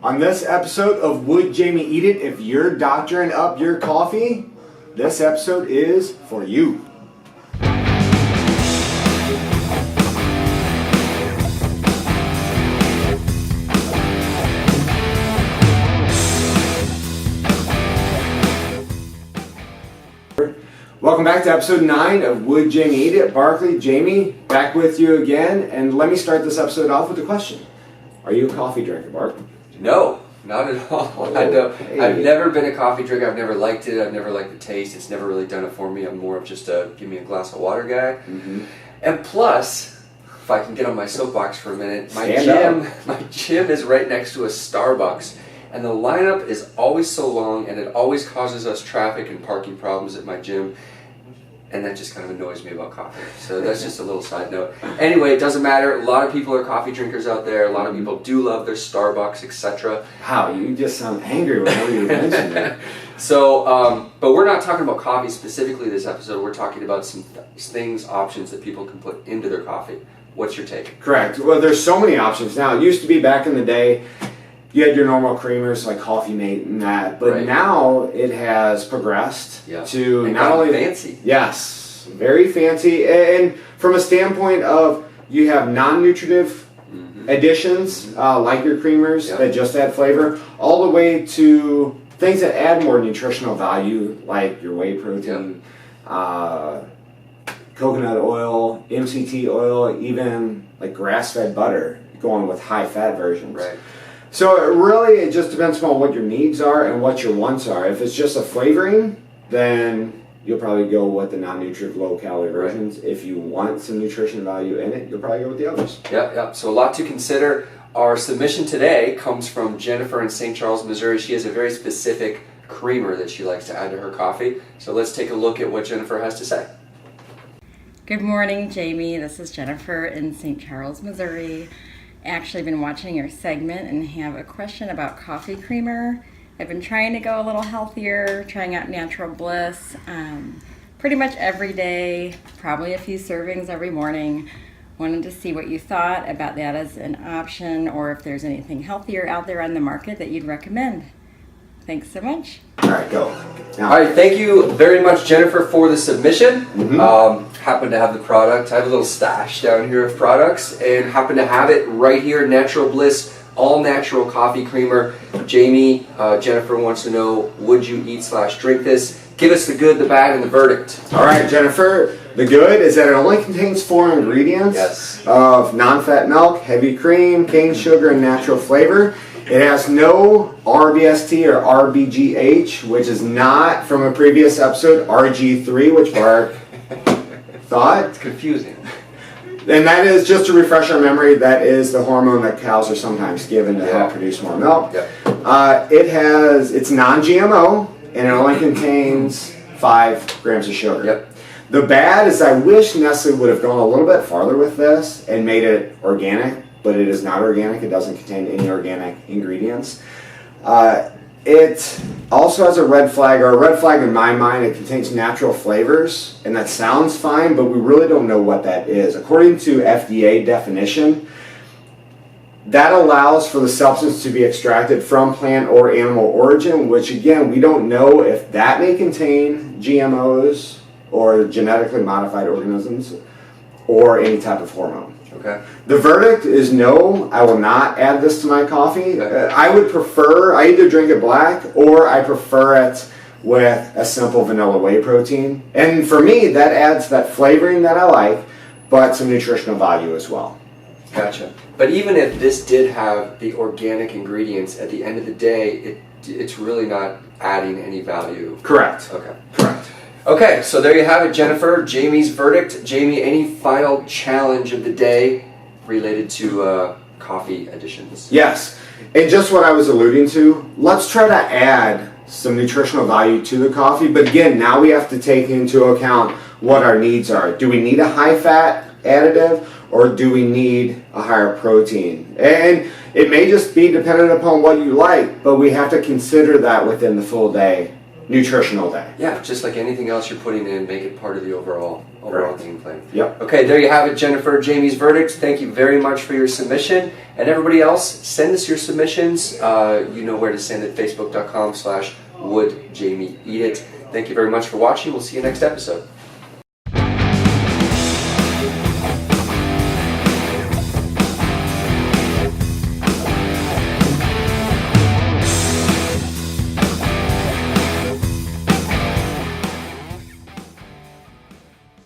On this episode of Would Jamie Eat It If You're Doctoring Up Your Coffee? This episode is for you. Welcome back to episode 9 of Would Jamie Eat It? Barkley, Jamie, back with you again. And let me start this episode off with a question. Are you a coffee drinker, Bart? No, not at all. Oh, hey. I've never been a coffee drinker. I've never liked it. I've never liked the taste. It's never really done it for me. I'm more of just a give me a glass of water guy. Mm-hmm. And plus, if I can get on my soapbox for a minute, my gym is right next to a Starbucks. And the lineup is always so long, and it always causes us traffic and parking problems at my gym. And that just kind of annoys me about coffee. So that's just a little side note. Anyway, it doesn't matter. A lot of people are coffee drinkers out there. A lot of people do love their Starbucks, etc. Wow, you just sound angry whenever you mention that. So, but we're not talking about coffee specifically this episode. We're talking about some things, options that people can put into their coffee. What's your take? Correct. Well, there's so many options now. It used to be back in the day, you had your normal creamers like Coffee Mate and that, but now it has progressed to and not only fancy. Yes, very fancy, and from a standpoint of you have non-nutritive additions like your creamers that just add flavor, all the way to things that add more nutritional value like your whey protein, coconut oil, MCT oil, even like grass-fed butter, going with high-fat versions. Right. So it just depends upon what your needs are and what your wants are. If it's just a flavoring, then you'll probably go with the non-nutritive, low-calorie versions. If you want some nutrition value in it, you'll probably go with the others. Yep. So a lot to consider. Our submission today comes from Jennifer in St. Charles, Missouri. She has a very specific creamer that she likes to add to her coffee. So let's take a look at what Jennifer has to say. Good morning, Jamie. This is Jennifer in St. Charles, Missouri. Actually been watching your segment and have a question about coffee creamer. I've been trying to go a little healthier, trying out natural Bliss pretty much every day, probably a few servings every morning. Wanted to see what you thought about that as an option, or if there's anything healthier out there on the market that you'd recommend. Thanks so much. All right, go. All right, thank you very much, Jennifer, for the submission. Happen to have the product. I have a little stash down here of products, and happen to have it right here, Natural Bliss, all-natural coffee creamer. Jamie, Jennifer wants to know, would you eat/drink this? Give us the good, the bad, and the verdict. All right, Jennifer, the good is that it only contains 4 ingredients of non-fat milk, heavy cream, cane sugar, and natural flavor. It has no RBST or RBGH, which is not from a previous episode, RG3, which Bart thought. It's confusing. And that is, just to refresh our memory, that is the hormone that cows are sometimes given to help produce more milk. It's non-GMO, and it only contains 5 grams of sugar. The bad is I wish Nestle would have gone a little bit farther with this and made it organic. But it is not organic. It doesn't contain any organic ingredients. It also has a red flag, or a red flag in my mind. It contains natural flavors, and that sounds fine, but we really don't know what that is. According to FDA definition, that allows for the substance to be extracted from plant or animal origin, which again, we don't know if that may contain GMOs or genetically modified organisms or any type of hormone. Okay. The verdict is no, I will not add this to my coffee. I would prefer, I either drink it black or I prefer it with a simple vanilla whey protein. And for me, that adds that flavoring that I like, but some nutritional value as well. Gotcha. But even if this did have the organic ingredients, at the end of the day, it's really not adding any value. Correct. Okay. Correct. Okay, so there you have it, Jennifer. Jamie's verdict. Jamie, any final challenge of the day related to coffee additions? Yes, and just what I was alluding to, let's try to add some nutritional value to the coffee, but again, now we have to take into account what our needs are. Do we need a high-fat additive, or do we need a higher protein? And it may just be dependent upon what you like, but we have to consider that within the full day nutritional day. Yeah, just like anything else you're putting in, make it part of the overall game plan. Yep. Okay, there you have it, Jennifer. Jamie's verdict. Thank you very much for your submission. And everybody else, send us your submissions. You know where to send it, facebook.com/would Jamie eat it. Thank you very much for watching. We'll see you next episode.